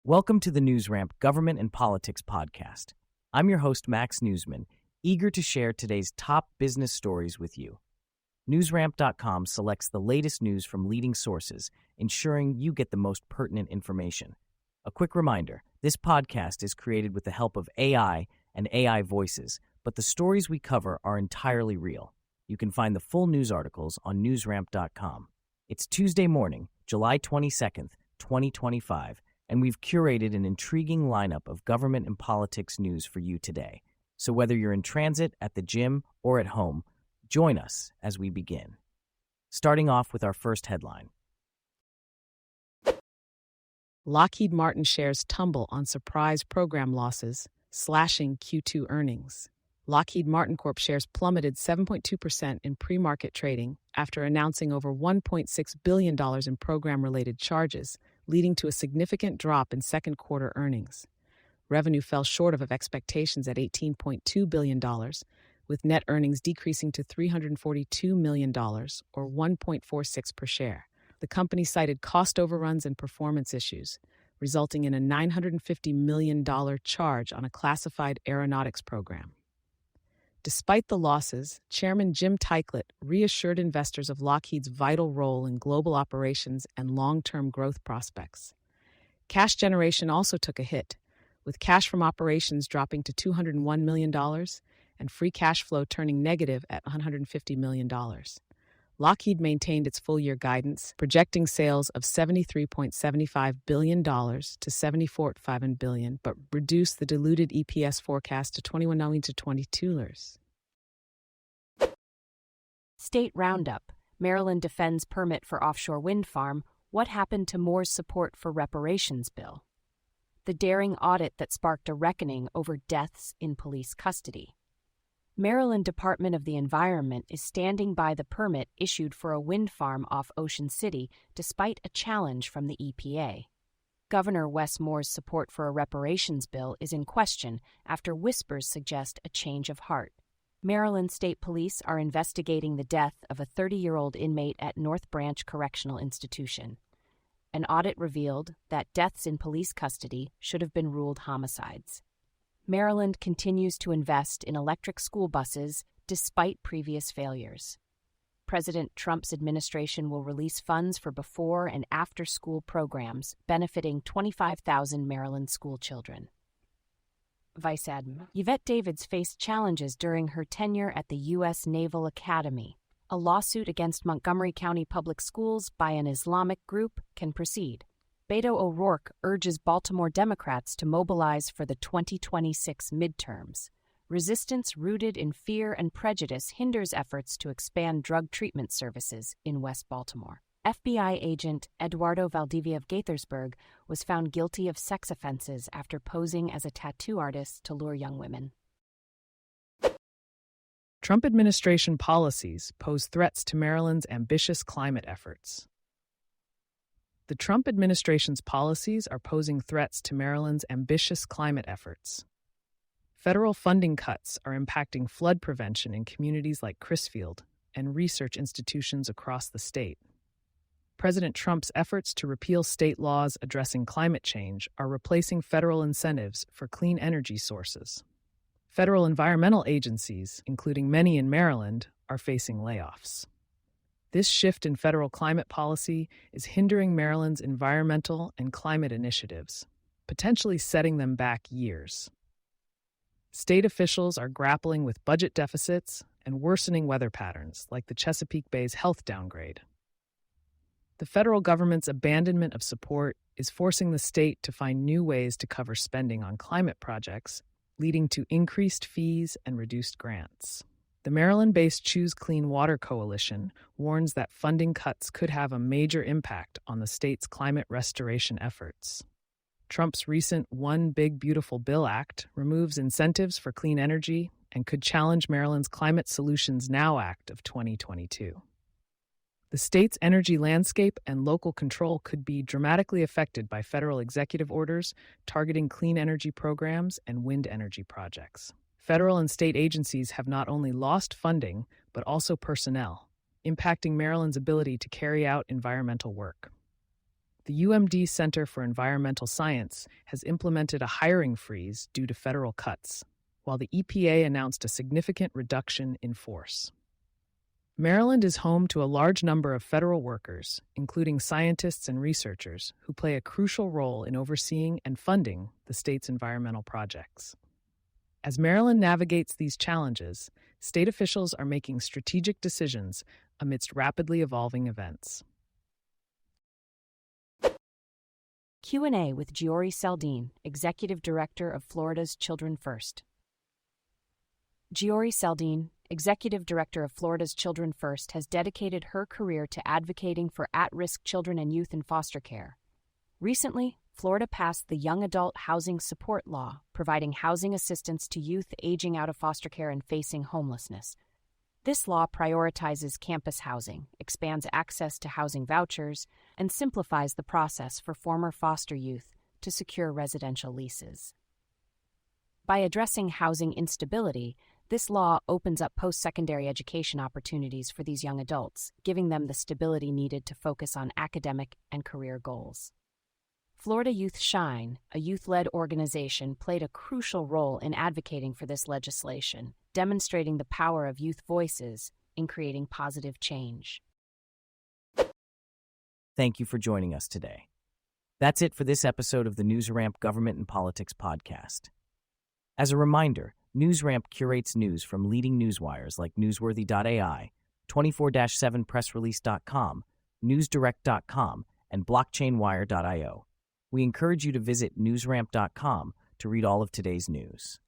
Welcome to the NewsRamp Government and Politics podcast. I'm your host, Max Newsman, eager to share today's top business stories with you. NewsRamp.com selects the latest news from leading sources, ensuring you get the most pertinent information. A quick reminder, this podcast is created with the help of AI and AI voices, but the stories we cover are entirely real. You can find the full news articles on NewsRamp.com. It's Tuesday morning, July 22nd, 2025, and we've curated an intriguing lineup of government and politics news for you today. So whether you're in transit, at the gym, or at home, join us as we begin. Starting off with our first headline. Lockheed Martin shares tumble on surprise program losses, slashing Q2 earnings. Lockheed Martin Corp shares plummeted 7.2% in pre-market trading after announcing over $1.6 billion in program-related charges, leading to a significant drop in second quarter earnings. Revenue fell short of expectations at $18.2 billion, with net earnings decreasing to $342 million, or $1.46 per share. The company cited cost overruns and performance issues, resulting in a $950 million charge on a classified aeronautics program. Despite the losses, Chairman Jim Teichlet reassured investors of Lockheed's vital role in global operations and long-term growth prospects. Cash generation also took a hit, with cash from operations dropping to $201 million and free cash flow turning negative at $150 million. Lockheed maintained its full-year guidance, projecting sales of $73.75 billion to $74.5 billion, but reduced the diluted EPS forecast to $21 to $22. State Roundup. Maryland defends permit for offshore wind farm. What happened to Moore's support for reparations bill? The daring audit that sparked a reckoning over deaths in police custody. Maryland Department of the Environment is standing by the permit issued for a wind farm off Ocean City despite a challenge from the EPA. Governor Wes Moore's support for a reparations bill is in question after whispers suggest a change of heart. Maryland State Police are investigating the death of a 30-year-old inmate at North Branch Correctional Institution. An audit revealed that deaths in police custody should have been ruled homicides. Maryland continues to invest in electric school buses despite previous failures. President Trump's administration will release funds for before and after school programs benefiting 25,000 Maryland school children. Vice Admiral Yvette Davids faced challenges during her tenure at the U.S. Naval Academy. A lawsuit against Montgomery County Public Schools by an Islamic group can proceed. Beto O'Rourke urges Baltimore Democrats to mobilize for the 2026 midterms. Resistance rooted in fear and prejudice hinders efforts to expand drug treatment services in West Baltimore. FBI agent Eduardo Valdivia of Gaithersburg was found guilty of sex offenses after posing as a tattoo artist to lure young women. Trump administration policies pose threats to Maryland's ambitious climate efforts. The Trump administration's policies are posing threats to Maryland's ambitious climate efforts. Federal funding cuts are impacting flood prevention in communities like Crisfield and research institutions across the state. President Trump's efforts to repeal state laws addressing climate change are replacing federal incentives for clean energy sources. Federal environmental agencies, including many in Maryland, are facing layoffs. This shift in federal climate policy is hindering Maryland's environmental and climate initiatives, potentially setting them back years. State officials are grappling with budget deficits and worsening weather patterns, like the Chesapeake Bay's health downgrade. The federal government's abandonment of support is forcing the state to find new ways to cover spending on climate projects, leading to increased fees and reduced grants. The Maryland-based Choose Clean Water Coalition warns that funding cuts could have a major impact on the state's climate restoration efforts. Trump's recent One Big Beautiful Bill Act removes incentives for clean energy and could challenge Maryland's Climate Solutions Now Act of 2022. The state's energy landscape and local control could be dramatically affected by federal executive orders targeting clean energy programs and wind energy projects. Federal and state agencies have not only lost funding, but also personnel, impacting Maryland's ability to carry out environmental work. The UMD Center for Environmental Science has implemented a hiring freeze due to federal cuts, while the EPA announced a significant reduction in force. Maryland is home to a large number of federal workers, including scientists and researchers, who play a crucial role in overseeing and funding the state's environmental projects. As Maryland navigates these challenges, state officials are making strategic decisions amidst rapidly evolving events. Q&A with Geori Seldine, Executive Director of Florida's Children First. Geori Seldine, Executive Director of Florida's Children First, has dedicated her career to advocating for at-risk children and youth in foster care. Recently, Florida passed the Young Adult Housing Support Law, providing housing assistance to youth aging out of foster care and facing homelessness. This law prioritizes campus housing, expands access to housing vouchers, and simplifies the process for former foster youth to secure residential leases. By addressing housing instability, this law opens up post-secondary education opportunities for these young adults, giving them the stability needed to focus on academic and career goals. Florida Youth Shine, a youth-led organization, played a crucial role in advocating for this legislation, demonstrating the power of youth voices in creating positive change. Thank you for joining us today. That's it for this episode of the NewsRamp Government and Politics podcast. As a reminder, NewsRamp curates news from leading newswires like Newsworthy.ai, 24/7pressrelease.com, NewsDirect.com, and BlockchainWire.io. We encourage you to visit newsramp.com to read all of today's news.